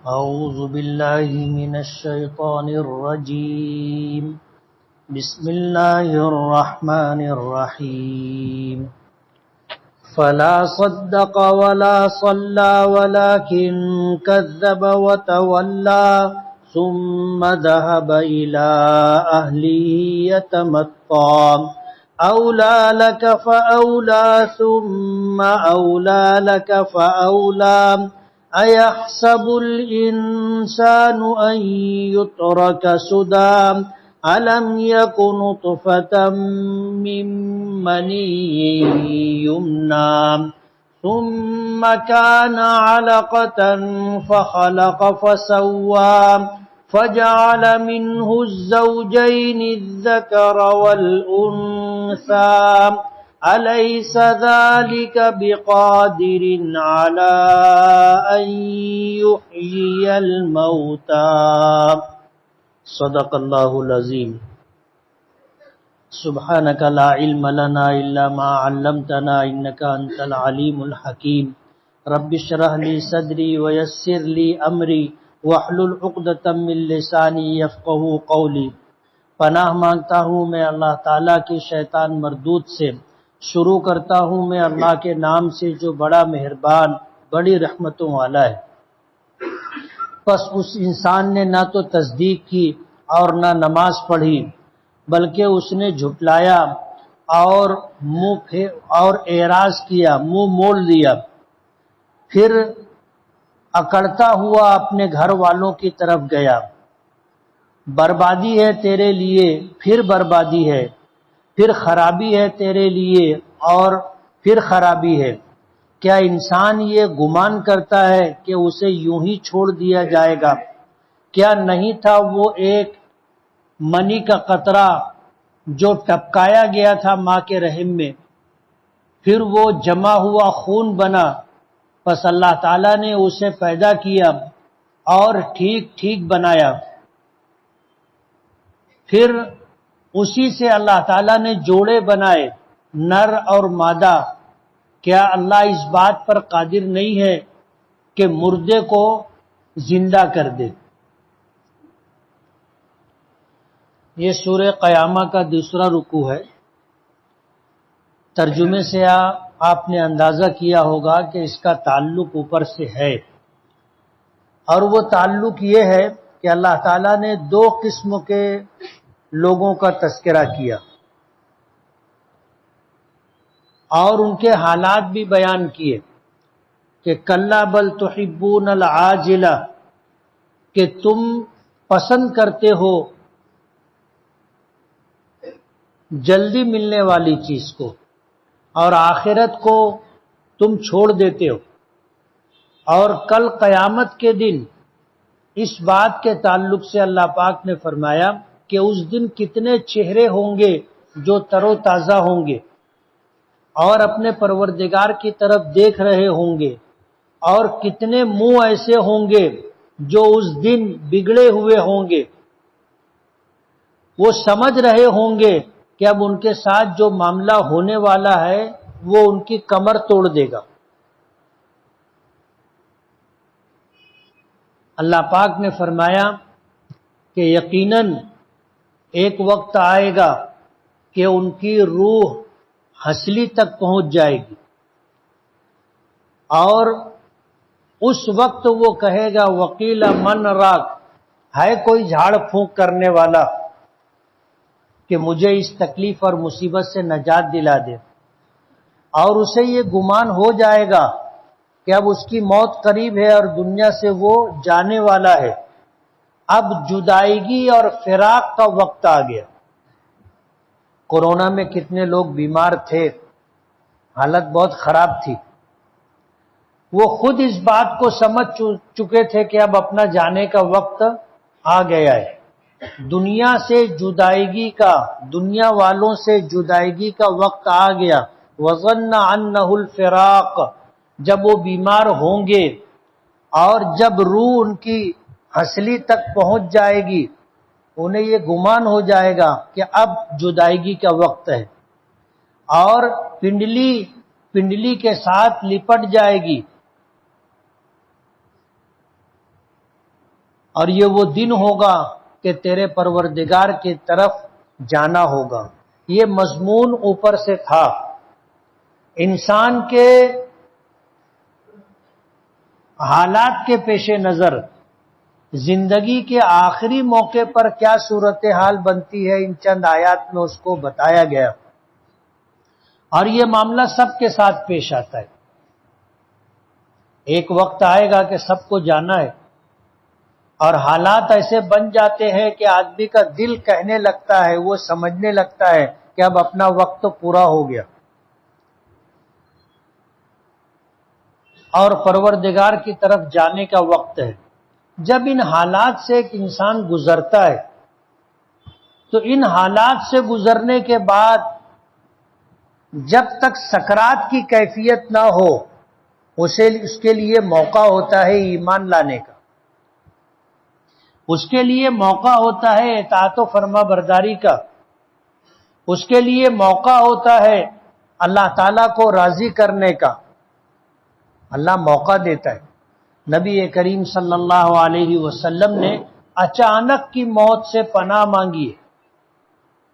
أعوذ بالله من الشيطان الرجيم. بسم الله الرحمن الرحيم. فلا صدق ولا صلى ولكن كذب وتولى ثم ذهب إلى أهله يتمطى أولى لك فأولى ثم أولى لك فأولى أيحسب الإنسان أن يترك سدى ألم يكن نطفة من مني يمنى ثم كان علقة فخلق فسوى فجعل منه الزوجين الذكر والأنثى أليس ذلك بقادر على أن يحيي الموتى. صدق اللہ العظیم. سبحانک لا علم لنا الا ما علمتنا انک انت العلیم الحکیم. رب اشرح لی صدری ویسر لی امری واحلل عقدۃ من لسانی یفقہوا قولی. پناہ مانگتا ہوں میں اللہ تعالیٰ کی شیطان مردود سے. شروع کرتا ہوں میں اللہ کے نام سے جو بڑا مہربان بڑی رحمتوں والا ہے. پس اس انسان نے نہ تو تصدیق کی اور نہ نماز پڑھی بلکہ اس نے جھٹلایا اور اعراض کیا، منہ موڑ دیا. پھر اکڑتا ہوا اپنے گھر والوں کی طرف گیا. بربادی ہے تیرے لیے، پھر بربادی ہے، پھر خرابی ہے تیرے لیے اور پھر خرابی ہے. کیا انسان یہ گمان کرتا ہے کہ اسے یوں ہی چھوڑ دیا جائے گا؟ کیا نہیں تھا وہ ایک منی کا قطرہ جو ٹپکایا گیا تھا ماں کے رحم میں، پھر وہ جمع ہوا خون بنا. پس اللہ تعالیٰ نے اسے پیدا کیا اور ٹھیک ٹھیک بنایا. پھر اسی سے اللہ تعالیٰ نے جوڑے بنائے، نر اور مادہ. کیا اللہ اس بات پر قادر نہیں ہے کہ مردے کو زندہ کر دے؟ یہ سورہ قیامہ کا دوسرا رکوع ہے. ترجمے سے آپ نے اندازہ کیا ہوگا کہ اس کا تعلق اوپر سے ہے، اور وہ تعلق یہ ہے کہ اللہ تعالیٰ نے دو قسم کے لوگوں کا تذکرہ کیا اور ان کے حالات بھی بیان کیے کہ کلا بل تحبون العاجلہ، کہ تم پسند کرتے ہو جلدی ملنے والی چیز کو اور آخرت کو تم چھوڑ دیتے ہو. اور کل قیامت کے دن اس بات کے تعلق سے اللہ پاک نے فرمایا کہ اس دن کتنے چہرے ہوں گے جو تر و تازہ ہوں گے اور اپنے پروردگار کی طرف دیکھ رہے ہوں گے، اور کتنے منہ ایسے ہوں گے جو اس دن بگڑے ہوئے ہوں گے. وہ سمجھ رہے ہوں گے کہ اب ان کے ساتھ جو معاملہ ہونے والا ہے وہ ان کی کمر توڑ دے گا. اللہ پاک نے فرمایا کہ یقیناً ایک وقت آئے گا کہ ان کی روح ہنسلی تک پہنچ جائے گی، اور اس وقت وہ کہے گا وقیل من راک، ہے کوئی جھاڑ پھونک کرنے والا کہ مجھے اس تکلیف اور مصیبت سے نجات دلا دے. اور اسے یہ گمان ہو جائے گا کہ اب اس کی موت قریب ہے اور دنیا سے وہ جانے والا ہے. اب جدائیگی اور فراق کا وقت آ گیا. کورونا میں کتنے لوگ بیمار تھے، حالت بہت خراب تھی. وہ خود اس بات کو سمجھ چکے تھے کہ اب اپنا جانے کا وقت آ گیا ہے. دنیا سے جدائیگی کا، دنیا والوں سے جدائیگی کا وقت آ گیا. وَظَنَّ أَنَّهُ الْفِرَاقُ، جب وہ بیمار ہوں گے اور جب روح ان کی ہنسلی تک پہنچ جائے گی، انہیں یہ گمان ہو جائے گا کہ اب جدائیگی کا وقت ہے، اور پنڈلی کے ساتھ لپٹ جائے گی. اور یہ وہ دن ہوگا کہ تیرے پروردگار کی طرف جانا ہوگا۔ یہ مضمون اوپر سے تھا، انسان کے حالات کے پیش نظر زندگی کے آخری موقع پر کیا صورتحال بنتی ہے، ان چند آیات میں اس کو بتایا گیا۔ اور یہ معاملہ سب کے ساتھ پیش آتا ہے۔ ایک وقت آئے گا کہ سب کو جانا ہے، اور حالات ایسے بن جاتے ہیں کہ آدمی کا دل کہنے لگتا ہے، وہ سمجھنے لگتا ہے کہ اب اپنا وقت تو پورا ہو گیا، اور پروردگار کی طرف جانے کا وقت ہے۔ جب ان حالات سے ایک انسان گزرتا ہے تو ان حالات سے گزرنے کے بعد جب تک سکرات کی کیفیت نہ ہو اس کے لیے موقع ہوتا ہے ایمان لانے کا، اس کے لیے موقع ہوتا ہے اطاعت و فرما برداری کا، اس کے لیے موقع ہوتا ہے اللہ تعالیٰ کو راضی کرنے کا۔ اللہ موقع دیتا ہے۔ نبی کریم صلی اللہ علیہ وسلم نے اچانک کی موت سے پناہ مانگی ہے۔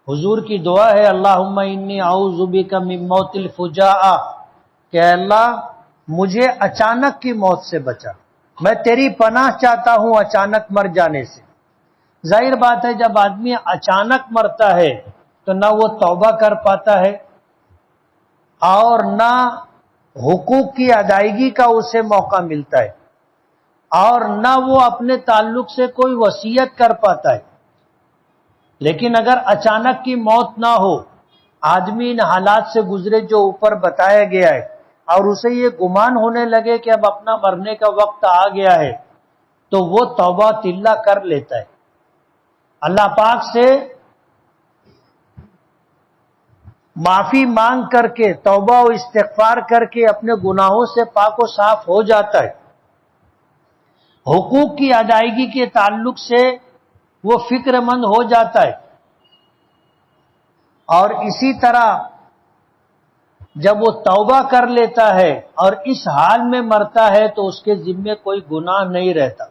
حضور کی دعا ہے اللہم انی اعوذ بک من موت الفجاء، کہ اللہ مجھے اچانک کی موت سے بچا، میں تیری پناہ چاہتا ہوں اچانک مر جانے سے۔ ظاہر بات ہے جب آدمی اچانک مرتا ہے تو نہ وہ توبہ کر پاتا ہے اور نہ حقوق کی ادائیگی کا اسے موقع ملتا ہے، اور نہ وہ اپنے تعلق سے کوئی وصیت کر پاتا ہے۔ لیکن اگر اچانک کی موت نہ ہو، آدمی ان حالات سے گزرے جو اوپر بتایا گیا ہے، اور اسے یہ گمان ہونے لگے کہ اب اپنا مرنے کا وقت آ گیا ہے، تو وہ توبہ تلہ کر لیتا ہے، اللہ پاک سے معافی مانگ کر کے توبہ و استغفار کر کے اپنے گناہوں سے پاک و صاف ہو جاتا ہے۔ حقوق کی ادائیگی کے تعلق سے وہ فکر مند ہو جاتا ہے، اور اسی طرح جب وہ توبہ کر لیتا ہے اور اس حال میں مرتا ہے تو اس کے ذمے کوئی گناہ نہیں رہتا۔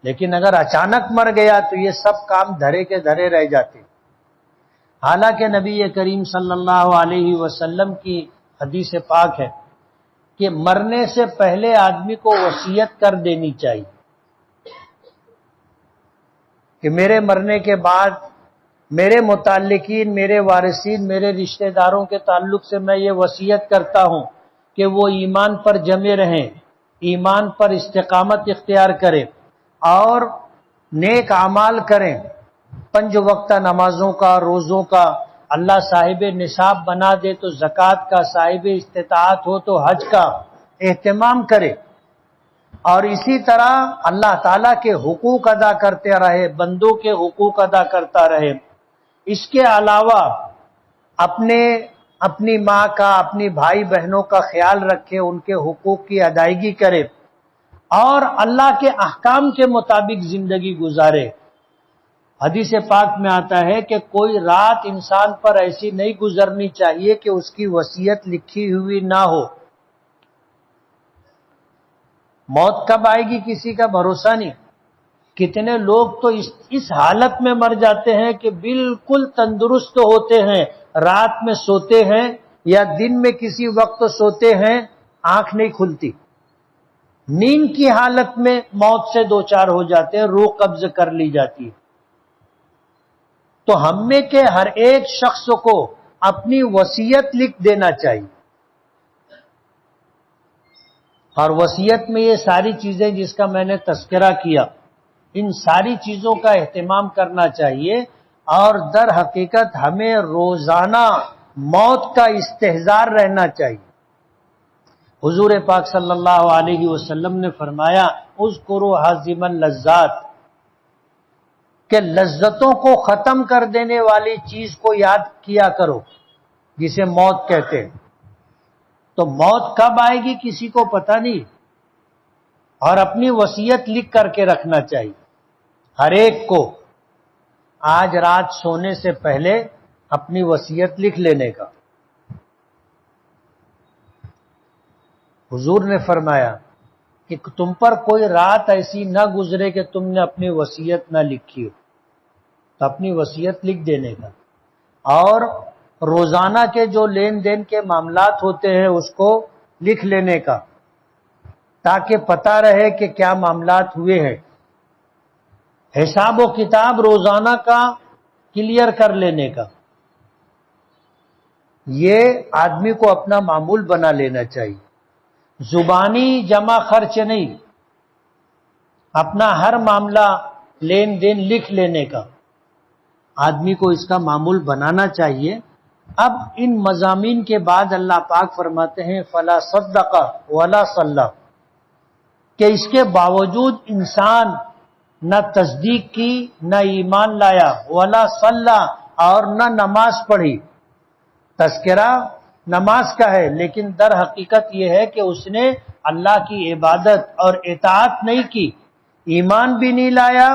لیکن اگر اچانک مر گیا تو یہ سب کام دھرے کے دھرے رہ جاتے۔ حالانکہ نبی کریم صلی اللہ علیہ وسلم کی حدیث پاک ہے کہ مرنے سے پہلے آدمی کو وصیت کر دینی چاہیے کہ میرے مرنے کے بعد میرے متعلقین، میرے وارثین، میرے رشتہ داروں کے تعلق سے میں یہ وصیت کرتا ہوں کہ وہ ایمان پر جمے رہیں، ایمان پر استقامت اختیار کریں اور نیک اعمال کریں، 5 وقت نمازوں کا، روزوں کا، اللہ صاحب نصاب بنا دے تو زکوٰۃ کا، صاحب استطاعت ہو تو حج کا اہتمام کرے، اور اسی طرح اللہ تعالیٰ کے حقوق ادا کرتے رہے، بندوں کے حقوق ادا کرتا رہے۔ اس کے علاوہ اپنی ماں کا، اپنی بھائی بہنوں کا خیال رکھے، ان کے حقوق کی ادائیگی کرے اور اللہ کے احکام کے مطابق زندگی گزارے۔ حدیث پاک میں آتا ہے کہ کوئی رات انسان پر ایسی نہیں گزرنی چاہیے کہ اس کی وصیت لکھی ہوئی نہ ہو۔ موت کب آئے گی کسی کا بھروسہ نہیں۔ کتنے لوگ تو اس حالت میں مر جاتے ہیں کہ بالکل تندرست ہوتے ہیں، رات میں سوتے ہیں یا دن میں کسی وقت سوتے ہیں، آنکھ نہیں کھلتی، نیند کی حالت میں موت سے دوچار ہو جاتے ہیں، روح قبض کر لی جاتی ہے۔ تو ہم میں کے ہر ایک شخص کو اپنی وصیت لکھ دینا چاہیے، اور وصیت میں یہ ساری چیزیں جس کا میں نے تذکرہ کیا، ان ساری چیزوں کا اہتمام کرنا چاہیے، اور در حقیقت ہمیں روزانہ موت کا استحضار رہنا چاہیے۔ حضور پاک صلی اللہ علیہ وسلم نے فرمایا اذکروا حازم اللذات، کہ لذتوں کو ختم کر دینے والی چیز کو یاد کیا کرو جسے موت کہتے ہیں۔ تو موت کب آئے گی کسی کو پتہ نہیں، اور اپنی وصیت لکھ کر کے رکھنا چاہیے ہر ایک کو۔ آج رات سونے سے پہلے اپنی وصیت لکھ لینے کا۔ حضور نے فرمایا کہ تم پر کوئی رات ایسی نہ گزرے کہ تم نے اپنی وصیت نہ لکھی ہو، تو اپنی وصیت لکھ دینے کا، اور روزانہ کے جو لین دین کے معاملات ہوتے ہیں اس کو لکھ لینے کا، تاکہ پتہ رہے کہ کیا معاملات ہوئے ہیں، حساب و کتاب روزانہ کا کلیئر کر لینے کا۔ یہ آدمی کو اپنا معمول بنا لینا چاہیے، زبانی جمع خرچ نہیں، اپنا ہر معاملہ لین دین لکھ لینے کا آدمی کو اس کا معمول بنانا چاہیے۔ اب ان مضامین کے بعد اللہ پاک فرماتے ہیں فلا صدق ولا صلی، کہ اس کے باوجود انسان نہ تصدیق کی، نہ ایمان لایا، ولا صلی، اور نہ نماز پڑھی۔ تذکرہ نماز کا ہے، لیکن در حقیقت یہ ہے کہ اس نے اللہ کی عبادت اور اطاعت نہیں کی، ایمان بھی نہیں لایا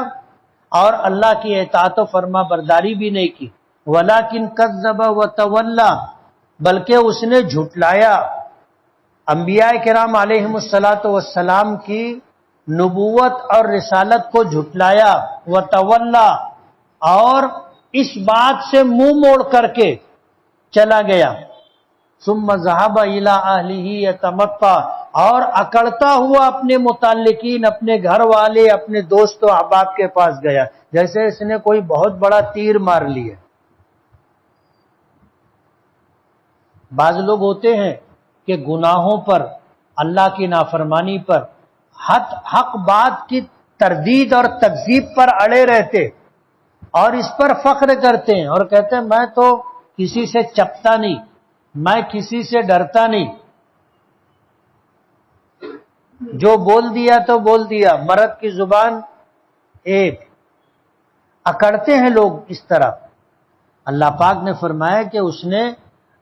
اور اللہ کی اطاعت و فرما برداری بھی نہیں کی۔ وَلَكِنْ كَذَّبَ وَتَوَلَّى، بلکہ اس نے جھٹلایا، انبیاء کرام علیہم السلام کی نبوت اور رسالت کو جھٹلایا، وَتَوَلَّى، اور اس بات سے منہ موڑ کر کے چلا گیا، ثم ذهب الى اهله يتمطى، اور اکڑتا ہوا اپنے متعلقین، اپنے گھر والے، اپنے دوست و احباب کے پاس گیا، جیسے اس نے کوئی بہت بڑا تیر مار لیا۔ بعض لوگ ہوتے ہیں کہ گناہوں پر، اللہ کی نافرمانی پر، حق بات کی تردید اور تکذیب پر اڑے رہتے اور اس پر فخر کرتے ہیں اور کہتے ہیں میں تو کسی سے چپتا نہیں، میں کسی سے ڈرتا نہیں، جو بول دیا تو بول دیا، مرد کی زبان ایک۔ اکڑتے ہیں لوگ اس طرح۔ اللہ پاک نے فرمایا کہ اس نے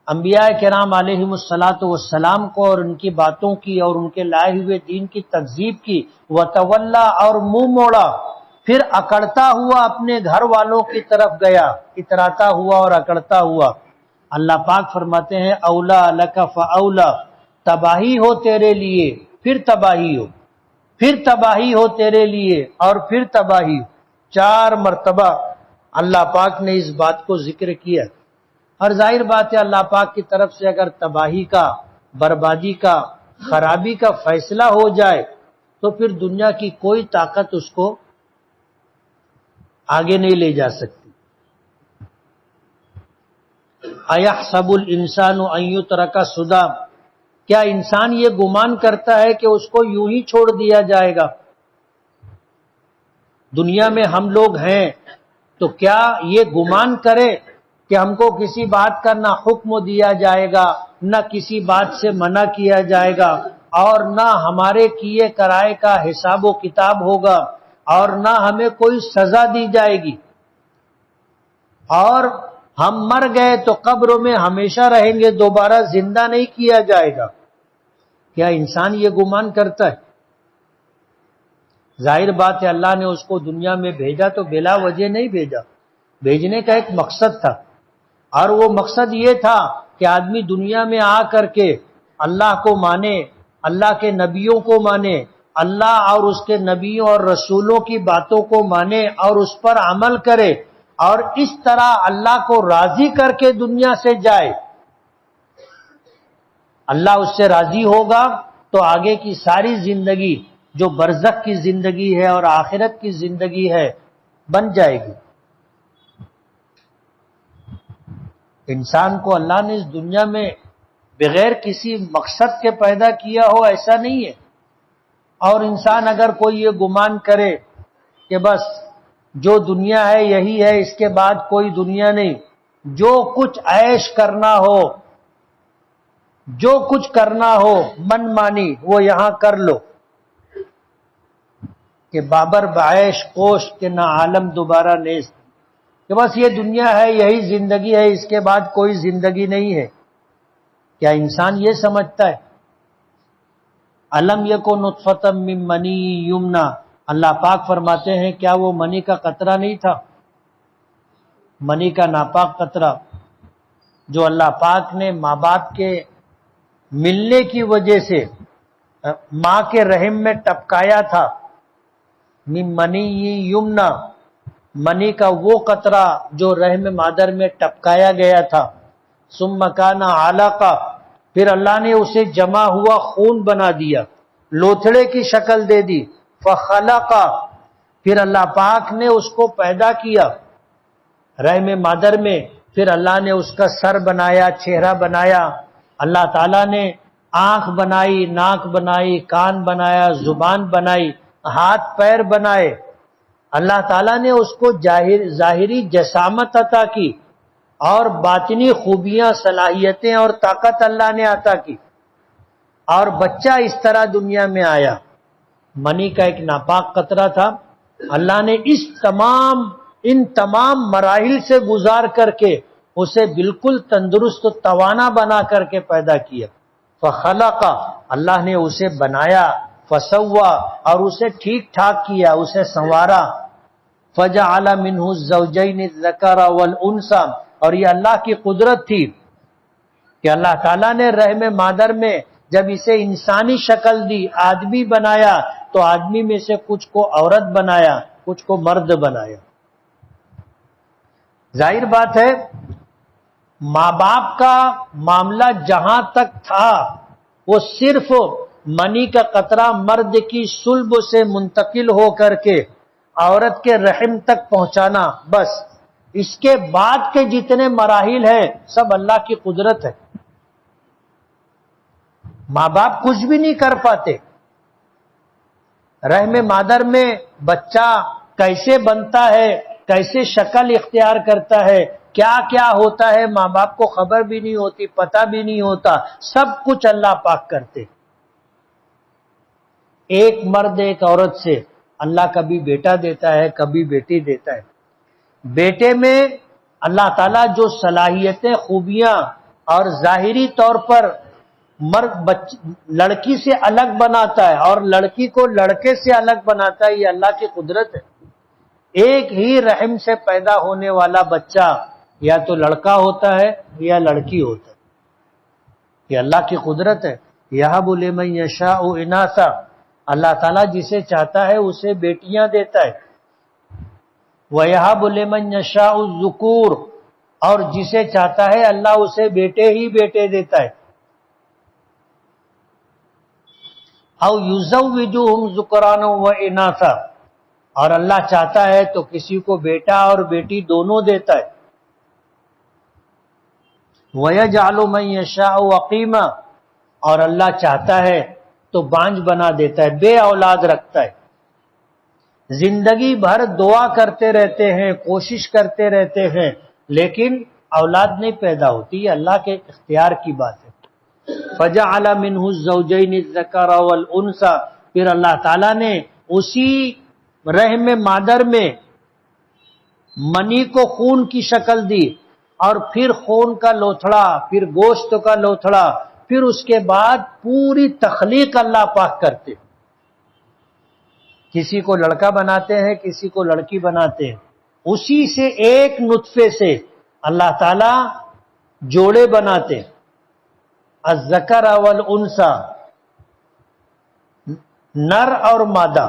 انبیاء کرام علیہم السلام کو اور ان کی باتوں کی اور ان کے لائے ہوئے دین کی تکذیب کی، وتولا، اور منہ موڑا، پھر اکڑتا ہوا اپنے گھر والوں کی طرف گیا، اتراتا ہوا اور اکڑتا ہوا۔ اللہ پاک فرماتے ہیں اولا لک فاولا، تباہی ہو تیرے لیے، پھر تباہی ہو، پھر تباہی ہو تیرے لیے، اور پھر تباہی ہو۔ 4 مرتبہ اللہ پاک نے اس بات کو ذکر کیا، اور ظاہر بات ہے اللہ پاک کی طرف سے اگر تباہی کا، بربادی کا، خرابی کا فیصلہ ہو جائے تو پھر دنیا کی کوئی طاقت اس کو آگے نہیں لے جا سکتی۔ اَيَحْسَبُ الْإِنسَانُ أَن يُتْرَكَ سُدًى، کیا انسان یہ گمان کرتا ہے کہ اس کو یوں ہی چھوڑ دیا جائے گا؟ دنیا میں ہم لوگ ہیں تو کیا یہ گمان کرے کہ ہم کو کسی بات کا نہ حکم دیا جائے گا، نہ کسی بات سے منع کیا جائے گا، اور نہ ہمارے کیے کرائے کا حساب و کتاب ہوگا، اور نہ ہمیں کوئی سزا دی جائے گی، اور ہم مر گئے تو قبروں میں ہمیشہ رہیں گے، دوبارہ زندہ نہیں کیا جائے گا؟ کیا انسان یہ گمان کرتا ہے؟ ظاہر بات ہے اللہ نے اس کو دنیا میں بھیجا تو بلا وجہ نہیں بھیجا، بھیجنے کا ایک مقصد تھا، اور وہ مقصد یہ تھا کہ آدمی دنیا میں آ کر کے اللہ کو مانے، اللہ کے نبیوں کو مانے، اللہ اور اس کے نبیوں اور رسولوں کی باتوں کو مانے اور اس پر عمل کرے، اور اس طرح اللہ کو راضی کر کے دنیا سے جائے۔ اللہ اس سے راضی ہوگا تو آگے کی ساری زندگی جو برزخ کی زندگی ہے اور آخرت کی زندگی ہے بن جائے گی۔ انسان کو اللہ نے اس دنیا میں بغیر کسی مقصد کے پیدا کیا ہو ایسا نہیں ہے، اور انسان اگر کوئی یہ گمان کرے کہ بس جو دنیا ہے یہی ہے، اس کے بعد کوئی دنیا نہیں، جو کچھ عیش کرنا ہو، جو کچھ کرنا ہو من مانی وہ یہاں کر لو، کہ بابر بعیش کوش کے نہ عالم دوبارہ نیست، کہ بس یہ دنیا ہے، یہی زندگی ہے، اس کے بعد کوئی زندگی نہیں ہے۔ کیا انسان یہ سمجھتا ہے؟ الم یکن نطفۃ من منی یمنا، اللہ پاک فرماتے ہیں کیا وہ منی کا قطرہ نہیں تھا، منی کا ناپاک قطرہ، جو اللہ پاک نے ماں باپ کے ملنے کی وجہ سے ماں کے رحم میں ٹپکایا تھا، من منی یمنا، منی کا وہ قطرہ جو رحم مادر میں ٹپکایا گیا تھا، ثم کان علقہ، پھر اللہ نے اسے جمع ہوا خون بنا دیا، لوتھڑے کی شکل دے دی، فخلق، پھر اللہ پاک نے اس کو پیدا کیا رحم مادر میں، پھر اللہ نے اس کا سر بنایا، چہرہ بنایا، اللہ تعالیٰ نے آنکھ بنائی، ناک بنائی، کان بنایا، زبان بنائی، ہاتھ پیر بنائے، اللہ تعالیٰ نے اس کو ظاہری جسامت عطا کی اور باطنی خوبیاں، صلاحیتیں اور طاقت اللہ نے عطا کی، اور بچہ اس طرح دنیا میں آیا، منی کا ایک ناپاک قطرہ تھا، اللہ نے ان تمام مراحل سے گزار کر کے اسے بالکل تندرست و توانا بنا کر کے پیدا کیا، فخلق، اللہ نے اسے بنایا، فسوا، اور اسے ٹھیک ٹھاک کیا، اسے سنوارا، فجعل منہ الزوجین الذکر والانثى، اور یہ اللہ کی قدرت تھی کہ اللہ تعالیٰ نے رحم مادر میں جب اسے انسانی شکل دی، آدمی بنایا، تو آدمی میں سے کچھ کو عورت بنایا، کچھ کو مرد بنایا۔ ظاہر بات ہے ماں باپ کا معاملہ جہاں تک تھا وہ صرف منی کا قطرہ مرد کی صلب سے منتقل ہو کر کے عورت کے رحم تک پہنچانا، بس، اس کے بعد کے جتنے مراحل ہیں سب اللہ کی قدرت ہے، ماں باپ کچھ بھی نہیں کر پاتے۔ رحم مادر میں بچہ کیسے بنتا ہے، کیسے شکل اختیار کرتا ہے، کیا کیا ہوتا ہے، ماں باپ کو خبر بھی نہیں ہوتی، پتہ بھی نہیں ہوتا، سب کچھ اللہ پاک کرتے۔ ایک مرد ایک عورت سے اللہ کبھی بیٹا دیتا ہے، کبھی بیٹی دیتا ہے۔ بیٹے میں اللہ تعالیٰ جو صلاحیتیں، خوبیاں اور ظاہری طور پر لڑکی سے الگ بناتا ہے اور لڑکی کو لڑکے سے الگ بناتا ہے، یہ اللہ کی قدرت ہے۔ ایک ہی رحم سے پیدا ہونے والا بچہ یا تو لڑکا ہوتا ہے یا لڑکی ہوتا ہے، یہ اللہ کی قدرت ہے۔ یہب لمن یشاء اناثا، اللہ تعالیٰ جسے چاہتا ہے اسے بیٹیاں دیتا ہے، وَيَهَبُ لِمَن يَشَاءُ الذُّكُورَ، اور جسے چاہتا ہے اللہ اسے بیٹے ہی بیٹے دیتا ہے، أَوْ يُزَوِّجُهُمْ ذُكْرَانًا وَإِنَاثًا، اور اللہ چاہتا ہے تو کسی کو بیٹا اور بیٹی دونوں دیتا ہے، وَيَجْعَلُ مَن يَشَاءُ عَقِيمًا، اور اللہ چاہتا ہے تو بانجھ بنا دیتا ہے، بے اولاد رکھتا ہے۔ زندگی بھر دعا کرتے رہتے ہیں، کوشش کرتے رہتے ہیں، لیکن اولاد نہیں پیدا ہوتی، یہ اللہ کے اختیار کی بات ہے۔ فَجَعَلَ مِنْهُ الزَّوْجَيْنِ الذَّكَرَ وَالْأُنثَى، پھر اللہ تعالیٰ نے اسی رحم مادر میں منی کو خون کی شکل دی، اور پھر خون کا لوتھڑا، پھر گوشت کا لوتھڑا، پھر اس کے بعد پوری تخلیق اللہ پاک کرتے، کسی کو لڑکا بناتے ہیں، کسی کو لڑکی بناتے ہیں، اسی سے ایک نطفے سے اللہ تعالیٰ جوڑے بناتے، الذکر والانثی، نر اور مادہ،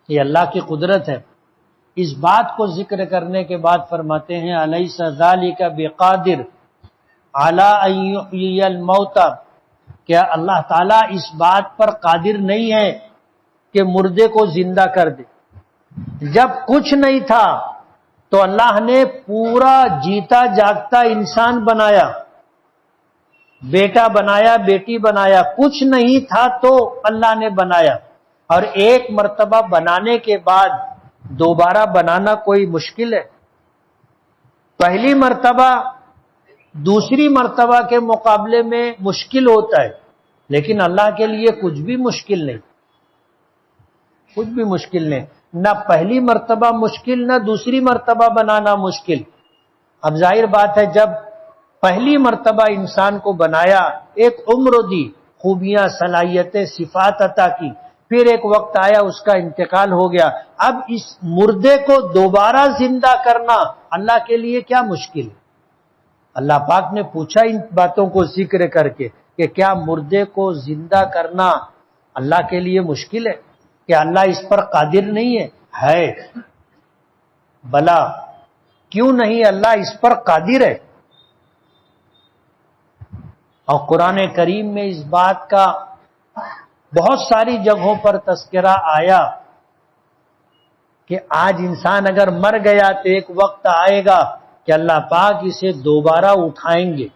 یہ اللہ کی قدرت ہے۔ اس بات کو ذکر کرنے کے بعد فرماتے ہیں الیس ذالک بقادر علی ان یحیی الموتى، کیا اللہ تعالیٰ اس بات پر قادر نہیں ہے کہ مردے کو زندہ کر دے؟ جب کچھ نہیں تھا تو اللہ نے پورا جیتا جاگتا انسان بنایا، بیٹا بنایا، بیٹی بنایا، کچھ نہیں تھا تو اللہ نے بنایا، اور ایک مرتبہ بنانے کے بعد دوبارہ بنانا کوئی مشکل ہے؟ پہلی مرتبہ دوسری مرتبہ کے مقابلے میں مشکل ہوتا ہے، لیکن اللہ کے لیے کچھ بھی مشکل نہیں، کچھ بھی مشکل نہیں، نہ پہلی مرتبہ مشکل، نہ دوسری مرتبہ بنانا مشکل۔ اب ظاہر بات ہے جب پہلی مرتبہ انسان کو بنایا، ایک عمر دی، خوبیاں، صلاحیتیں، صفات عطا کی، پھر ایک وقت آیا اس کا انتقال ہو گیا، اب اس مردے کو دوبارہ زندہ کرنا اللہ کے لیے کیا مشکل ہے؟ اللہ پاک نے پوچھا ان باتوں کو ذکر کر کے کہ کیا مردے کو زندہ کرنا اللہ کے لیے مشکل ہے کہ اللہ اس پر قادر نہیں ہے بلا، کیوں نہیں، اللہ اس پر قادر ہے۔ اور قرآن کریم میں اس بات کا بہت ساری جگہوں پر تذکرہ آیا کہ آج انسان اگر مر گیا تو ایک وقت آئے گا کہ اللہ پاک اسے دوبارہ اٹھائیں گے۔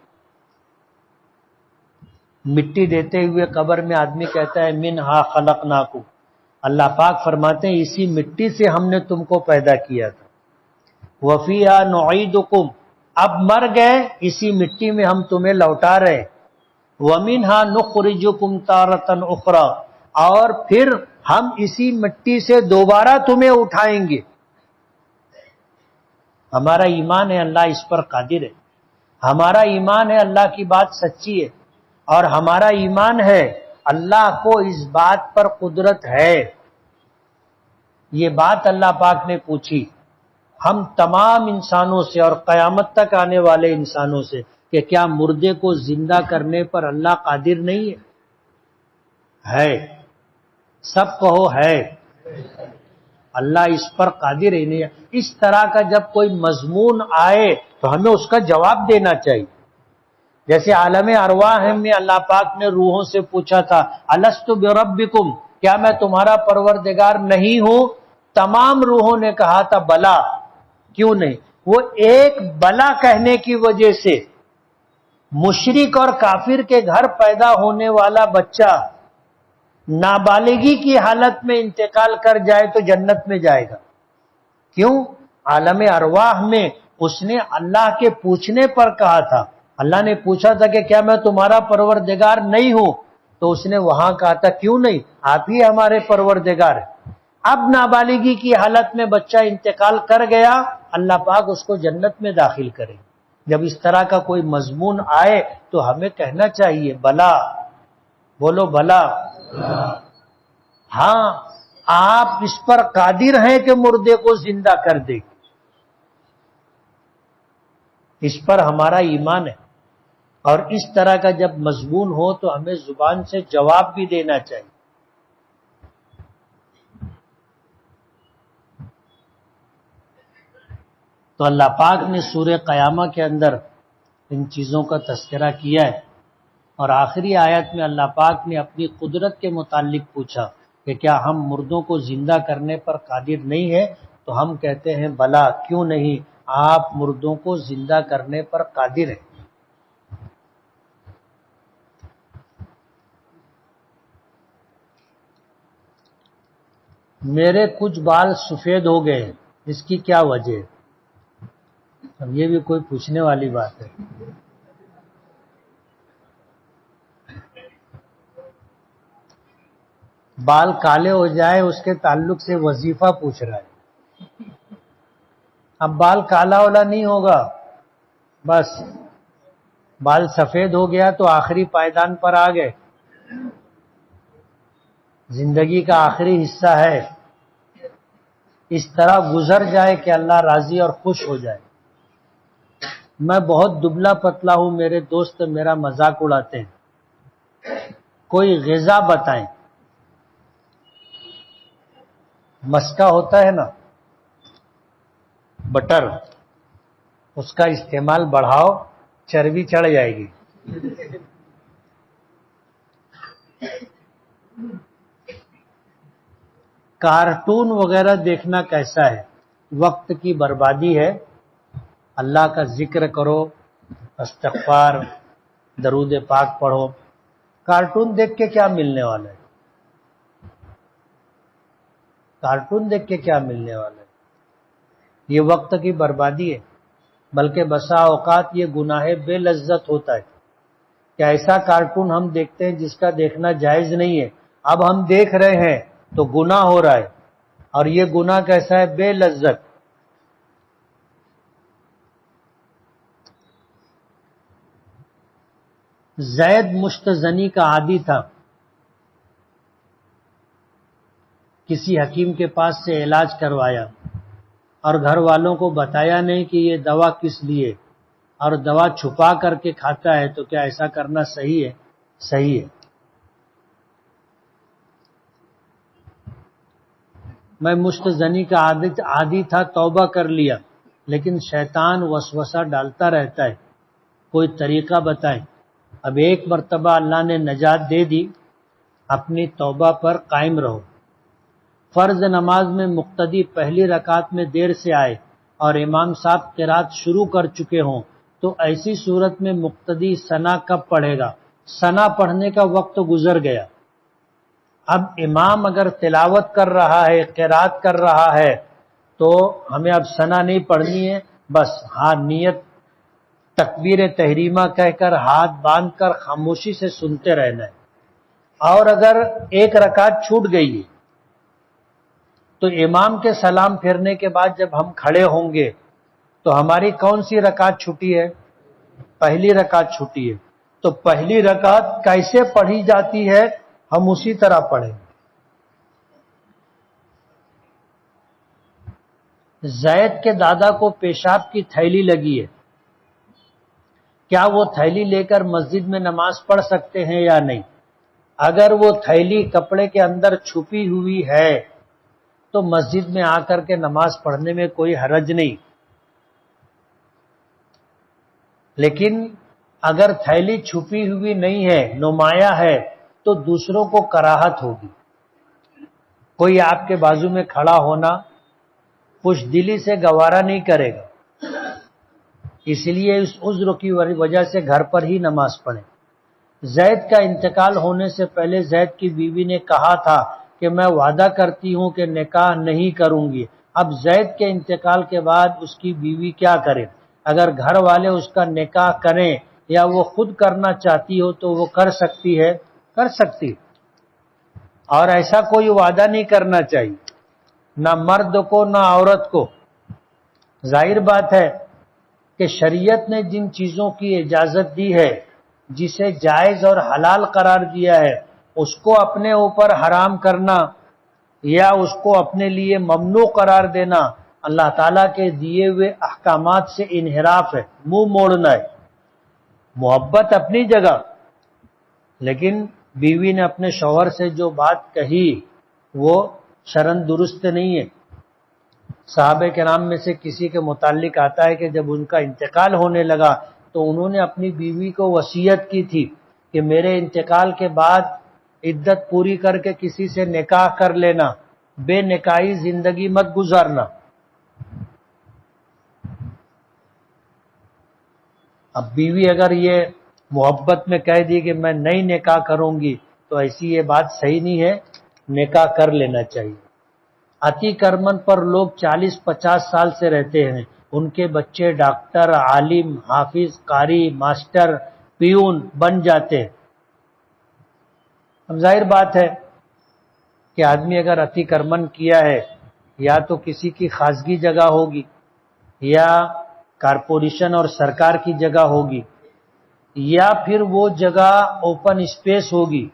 مٹی دیتے ہوئے قبر میں آدمی کہتا ہے منہا خلقناکم، اللہ پاک فرماتے ہیں اسی مٹی سے ہم نے تم کو پیدا کیا تھا۔ وفیہا نعیدکم، اب مر گئے اسی مٹی میں ہم تمہیں لوٹا رہے۔ ومنہا نخرجکم تارۃ اخری، اور پھر ہم اسی مٹی سے دوبارہ تمہیں اٹھائیں گے۔ ہمارا ایمان ہے اللہ اس پر قادر ہے، ہمارا ایمان ہے اللہ کی بات سچی ہے، اور ہمارا ایمان ہے اللہ کو اس بات پر قدرت ہے۔ یہ بات اللہ پاک نے پوچھی ہم تمام انسانوں سے اور قیامت تک آنے والے انسانوں سے کہ کیا مردے کو زندہ کرنے پر اللہ قادر نہیں ہے؟ سب کہو ہے، اللہ اس پر قادر ہے نہیں۔ اس طرح کا جب کوئی مضمون آئے تو ہمیں اس کا جواب دینا چاہیے۔ جیسے عالم ارواح میں اللہ پاک نے روحوں سے پوچھا تھا الست بربکم، کیا میں تمہارا پروردگار نہیں ہوں؟ تمام روحوں نے کہا تھا بلا، کیوں نہیں۔ وہ ایک بلا کہنے کی وجہ سے مشرک اور کافر کے گھر پیدا ہونے والا بچہ نابالغی کی حالت میں انتقال کر جائے تو جنت میں جائے گا۔ کیوں؟ عالم ارواح میں اس نے اللہ کے پوچھنے پر کہا تھا، اللہ نے پوچھا تھا کہ کیا میں تمہارا پروردگار نہیں ہوں، تو اس نے وہاں کہا تھا کیوں نہیں، آپ ہی ہمارے پروردگار ہیں۔ اب نابالغی کی حالت میں بچہ انتقال کر گیا، اللہ پاک اس کو جنت میں داخل کرے۔ جب اس طرح کا کوئی مضمون آئے تو ہمیں کہنا چاہیے بلا، بولو بلا۔ ہاں آپ اس پر قادر ہیں کہ مردے کو زندہ کر دے، اس پر ہمارا ایمان ہے۔ اور اس طرح کا جب مضمون ہو تو ہمیں زبان سے جواب بھی دینا چاہیے۔ تو اللہ پاک نے سورہ قیامہ کے اندر ان چیزوں کا تذکرہ کیا ہے، اور آخری آیت میں اللہ پاک نے اپنی قدرت کے متعلق پوچھا کہ کیا ہم مردوں کو زندہ کرنے پر قادر نہیں ہیں؟ تو ہم کہتے ہیں بلا، کیوں نہیں، آپ مردوں کو زندہ کرنے پر قادر ہیں۔ میرے کچھ بال سفید ہو گئے ہیں، اس کی کیا وجہ ہے؟ اب یہ بھی کوئی پوچھنے والی بات ہے۔ بال کالے ہو جائے اس کے تعلق سے وظیفہ پوچھ رہا ہے۔ اب بال کالا والا نہیں ہوگا، بس بال سفید ہو گیا تو آخری پائیدان پر آ گئے، زندگی کا آخری حصہ ہے، اس طرح گزر جائے کہ اللہ راضی اور خوش ہو جائے۔ میں بہت دبلا پتلا ہوں، میرے دوست میرا مذاق اڑاتے ہیں، کوئی غذا بتائیں۔ مسکا ہوتا ہے نا بٹر، اس کا استعمال بڑھاؤ، چربی چڑھ جائے گی۔ کارٹون وغیرہ دیکھنا کیسا ہے؟ وقت کی بربادی ہے، اللہ کا ذکر کرو، استغفار، درود پاک پڑھو۔ کارٹون دیکھ کے کیا ملنے والا ہے؟ کارٹون دیکھ کے کیا ملنے والا ہے؟ یہ وقت کی بربادی ہے، بلکہ بسا اوقات یہ گناہ بے لذت ہوتا ہے کہ ایسا کارٹون ہم دیکھتے ہیں جس کا دیکھنا جائز نہیں ہے، اب ہم دیکھ رہے ہیں تو گناہ ہو رہا ہے، اور یہ گناہ کیسا ہے؟ بے لذت۔ زید مشتزنی کا عادی تھا، کسی حکیم کے پاس سے علاج کروایا اور گھر والوں کو بتایا نہیں کہ یہ دوا کس لیے، اور دوا چھپا کر کے کھاتا ہے، تو کیا ایسا کرنا صحیح ہے؟ صحیح ہے۔ میں مشت زنی کا عادی تھا، توبہ کر لیا، لیکن شیطان وسوسہ ڈالتا رہتا ہے، کوئی طریقہ بتائیں۔ اب ایک مرتبہ اللہ نے نجات دے دی، اپنی توبہ پر قائم رہو۔ فرض نماز میں مقتدی پہلی رکعت میں دیر سے آئے اور امام صاحب قرات شروع کر چکے ہوں تو ایسی صورت میں مقتدی ثنا کب پڑھے گا؟ ثنا پڑھنے کا وقت گزر گیا۔ اب امام اگر تلاوت کر رہا ہے، قرات کر رہا ہے، تو ہمیں اب ثنا نہیں پڑھنی ہے، بس نیت تکبیر تحریمہ کہہ کر ہاتھ باندھ کر خاموشی سے سنتے رہنا ہے۔ اور اگر ایک رکعت چھوٹ گئی ہے تو امام کے سلام پھرنے کے بعد جب ہم کھڑے ہوں گے تو ہماری کون سی رکعت چھٹی ہے؟ پہلی رکعت چھٹی ہے۔ تو پہلی رکعت کیسے پڑھی جاتی ہے ہم اسی طرح پڑھیں۔ زید کے دادا کو پیشاب کی تھیلی لگی ہے، کیا وہ تھیلی لے کر مسجد میں نماز پڑھ سکتے ہیں یا نہیں؟ اگر وہ تھیلی کپڑے کے اندر چھپی ہوئی ہے تو مسجد میں آ کر کے نماز پڑھنے میں کوئی حرج نہیں، لیکن اگر تھیلی چھپی ہوئی نہیں ہے، نمایاں ہے، تو دوسروں کو کراہت ہوگی۔ کوئی آپ کے بازو میں کھڑا ہونا خوش دلی سے گوارا نہیں کرے گا، اس لیے اس عذر کی وجہ سے گھر پر ہی نماز پڑھیں۔ زید کا انتقال ہونے سے پہلے زید کی بیوی نے کہا تھا کہ میں وعدہ کرتی ہوں کہ نکاح نہیں کروں گی۔ اب زید کے انتقال کے بعد اس کی بیوی کیا کرے؟ اگر گھر والے اس کا نکاح کریں یا وہ خود کرنا چاہتی ہو تو وہ کر سکتی ہے، کر سکتی، اور ایسا کوئی وعدہ نہیں کرنا چاہیے، نہ مرد کو نہ عورت کو۔ ظاہر بات ہے کہ شریعت نے جن چیزوں کی اجازت دی ہے، جسے جائز اور حلال قرار دیا ہے، اس کو اپنے اوپر حرام کرنا یا اس کو اپنے لیے ممنوع قرار دینا اللہ تعالیٰ کے دیے ہوئے احکامات سے انحراف ہے، منہ موڑنا ہے۔ محبت اپنی جگہ، لیکن بیوی نے اپنے شوہر سے جو بات کہی وہ شرعاً درست نہیں ہے۔ صحابہ کرام میں سے کسی کے متعلق آتا ہے کہ جب ان کا انتقال ہونے لگا تو انہوں نے اپنی بیوی کو وصیت کی تھی کہ میرے انتقال کے بعد عدت پوری کر کے کسی سے نکاح کر لینا، بے نکاحی زندگی مت گزارنا۔ اب بیوی اگر یہ محبت میں کہہ دی کہ میں نئی نکاح کروں گی تو ایسی یہ بات صحیح نہیں ہے، نکاح کر لینا چاہیے۔ عتی کرمن پر لوگ 40-50 سال سے رہتے ہیں، ان کے بچے ڈاکٹر، عالم، حافظ، قاری، ماسٹر، پیون بن جاتے ہیں۔ اب ظاہر بات ہے کہ آدمی اگر عتی کرمن کیا ہے یا تو کسی کی خاصگی جگہ ہوگی یا کارپوریشن اور سرکار کی جگہ ہوگی، یا پھر وہ جگہ اوپن اسپیس ہوگی،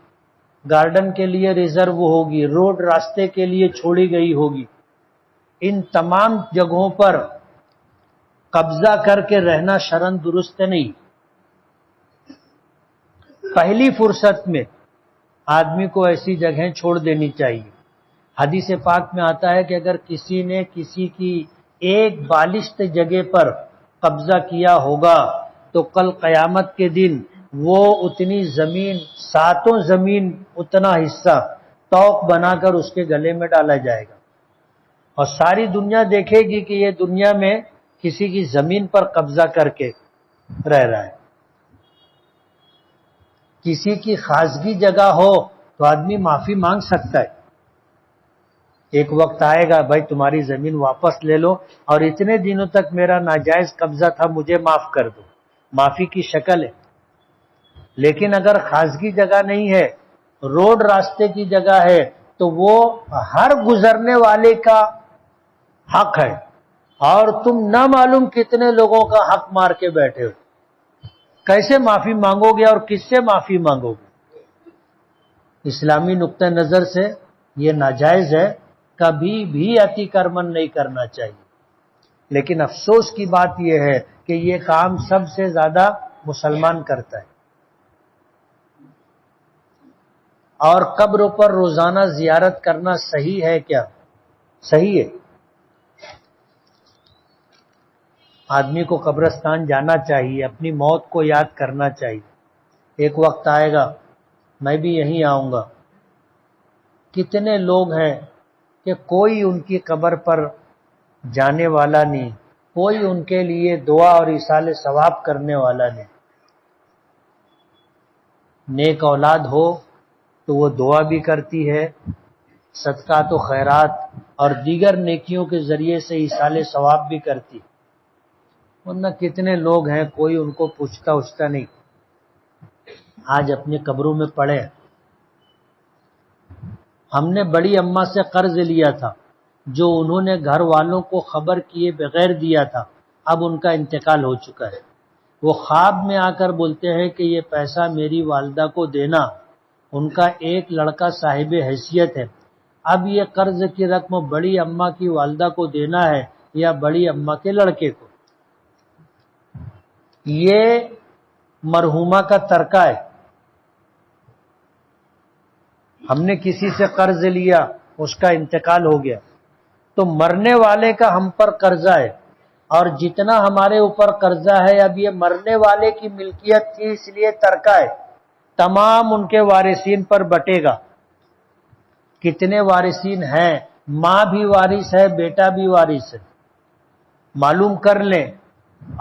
گارڈن کے لیے ریزرو ہوگی، روڈ راستے کے لیے چھوڑی گئی ہوگی۔ ان تمام جگہوں پر قبضہ کر کے رہنا شرعاً درست نہیں۔ پہلی فرصت میں آدمی کو ایسی جگہیں چھوڑ دینی چاہیے۔ حدیث پاک میں آتا ہے کہ اگر کسی نے کسی کی ایک بالشت جگہ پر قبضہ کیا ہوگا تو کل قیامت کے دن وہ اتنی زمین، 7 زمین اتنا حصہ توق بنا کر اس کے گلے میں ڈالا جائے گا، اور ساری دنیا دیکھے گی کہ یہ دنیا میں کسی کی زمین پر قبضہ کر کے رہ رہا ہے۔ کسی کی خاصگی جگہ ہو تو آدمی معافی مانگ سکتا ہے، ایک وقت آئے گا بھائی تمہاری زمین واپس لے لو اور اتنے دنوں تک میرا ناجائز قبضہ تھا مجھے معاف کر دو، معافی کی شکل ہے۔ لیکن اگر خاصگی جگہ نہیں ہے، روڈ راستے کی جگہ ہے، تو وہ ہر گزرنے والے کا حق ہے، اور تم نہ معلوم کتنے لوگوں کا حق مار کے بیٹھے ہو۔ کیسے معافی مانگو گے اور کس سے معافی مانگو گے؟ اسلامی نقطہ نظر سے یہ ناجائز ہے، کبھی بھی عتی کرمن نہیں کرنا چاہیے۔ لیکن افسوس کی بات یہ ہے کہ یہ کام سب سے زیادہ مسلمان کرتا ہے۔ اور قبر پر روزانہ زیارت کرنا صحیح ہے کیا؟ صحیح ہے، آدمی کو قبرستان جانا چاہیے، اپنی موت کو یاد کرنا چاہیے. ایک وقت آئے گا میں بھی یہیں آؤں گا. کتنے لوگ ہیں کہ کوئی ان کی قبر پر جانے والا نہیں، کوئی ان کے لیے دعا اور ایصال ثواب کرنے والا نہیں. نیک اولاد ہو تو وہ دعا بھی کرتی ہے، صدقات و خیرات اور دیگر نیکیوں کے ذریعے سے ایصال ثواب بھی کرتی. ورنہ کتنے لوگ ہیں کوئی ان کو پوچھتا نہیں، آج اپنی قبروں میں پڑے. ہم نے بڑی اماں سے قرض لیا تھا جو انہوں نے گھر والوں کو خبر کیے بغیر دیا تھا، اب ان کا انتقال ہو چکا ہے. وہ خواب میں آ کر بولتے ہیں کہ یہ پیسہ میری والدہ کو دینا، ان کا ایک لڑکا صاحب حیثیت ہے. اب یہ قرض کی رقم بڑی اماں کی والدہ کو دینا ہے یا بڑی اماں کے لڑکے کو؟ یہ مرحومہ کا ترکہ ہے. ہم نے کسی سے قرض لیا، اس کا انتقال ہو گیا، تو مرنے والے کا ہم پر قرضہ ہے، اور جتنا ہمارے اوپر قرضہ ہے اب یہ مرنے والے کی ملکیت تھی اس لیے ترکہ ہے، تمام ان کے وارثین پر بٹے گا. کتنے وارثین ہیں؟ ماں بھی وارث ہے، بیٹا بھی وارث ہے، معلوم کر لیں.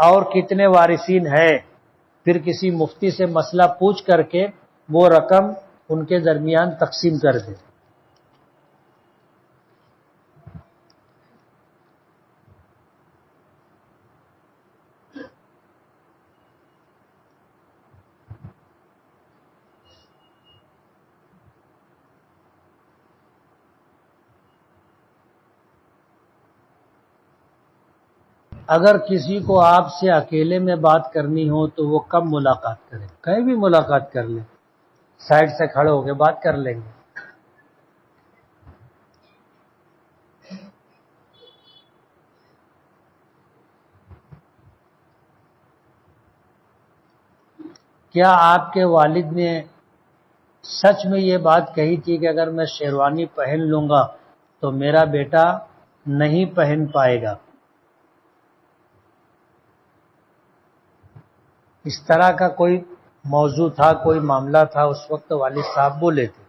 اور کتنے وارثین ہیں، پھر کسی مفتی سے مسئلہ پوچھ کر کے وہ رقم ان کے درمیان تقسیم کر دیں. اگر کسی کو آپ سے اکیلے میں بات کرنی ہو تو وہ کب ملاقات کرے؟ کہیں بھی ملاقات کر لیں، سائڈ سے کھڑے ہو کے بات کر لیں گے. کیا آپ کے والد نے سچ میں یہ بات کہی تھی کہ اگر میں شیروانی پہن لوں گا تو میرا بیٹا نہیں پہن پائے گا؟ اس طرح کا کوئی موضوع تھا، کوئی معاملہ تھا، اس وقت والد صاحب بولے تھے.